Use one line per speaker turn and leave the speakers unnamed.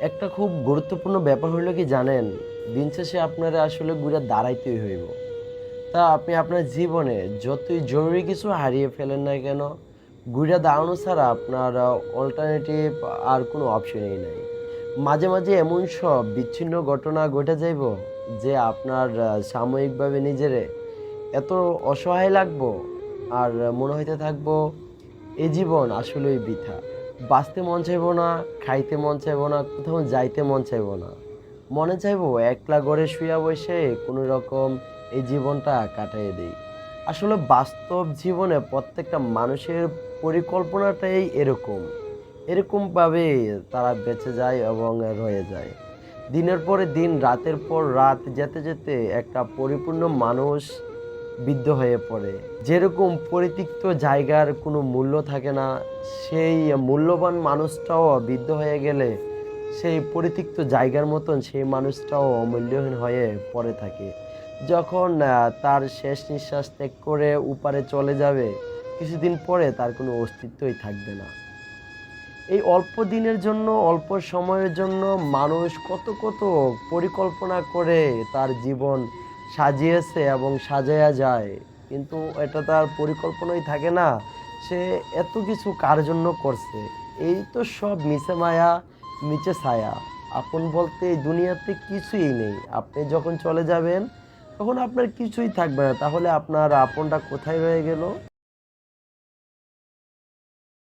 একটা খুব গুরুত্বপূর্ণ ব্যাপার হইলো কি জানেন? দিন শেষে আপনারা আসলে ঘুরে দাঁড়াইতেই হইব। তা আপনি আপনার জীবনে যতই জরুরি কিছু হারিয়ে ফেলেন না কেন, ঘুরে দাঁড়ানো ছাড়া আপনার অল্টারনেটিভ আর কোনো অপশনই নাই। মাঝে, মাঝে এমন সব বিচ্ছিন্ন ঘটনা ঘটে যাইব যে আপনার সাময়িকভাবে নিজেরে এত অসহায় লাগবো আর মনে হইতে থাকবো এই জীবন আসলেই বৃথা। বাঁচতে মন চাইবো না, খাইতে মন চাইবো না, কোথাও যাইতে মন চাইবো না। মনে চাইবো একলা ঘরে শুইয়া বইসে কোনো রকম এই জীবনটা কাটাইয়া দেই। আসলে বাস্তব জীবনে প্রত্যেকটা মানুষের পরিকল্পনাটাই এরকম। এরকমভাবে তারা বেঁচে যায় এবং রয়ে যায়। দিনের পরে দিন, রাতের পর রাত যেতে, যেতে একটা পরিপূর্ণ মানুষ বিদ্ধ হয়ে পড়ে। যেরকম পরিত্যক্ত জায়গার কোনো মূল্য থাকে না, সেই মূল্যবান মানুষটাও বৃদ্ধ হয়ে গেলে সেই পরিত্যক্ত জায়গার মতন সেই মানুষটাও অমূল্যহীন হয়ে পড়ে থাকে। যখন তার শেষ নিঃশ্বাস ত্যাগ করে ওপারে চলে যাবে, কিছুদিন পরে তার কোনো অস্তিত্বই থাকবে না। এই অল্প দিনের জন্য, অল্প সময়ের জন্য মানুষ কত, কত পরিকল্পনা করে তার জীবন সাজিয়েছে এবং সাজায়া যায়। কিন্তু এটা তার পরিকল্পনাই থাকে না। সে এত কিছু কার জন্য করছে? এই তো সব মিছে মায়া, মিছে ছায়া। আপন বলতে এই দুনিয়াতে কিছুই নেই। আপনি যখন চলে যাবেন, তখন আপনার কিছুই থাকবে না। তাহলে আপনার আপনটা কোথায় রয়ে গেল?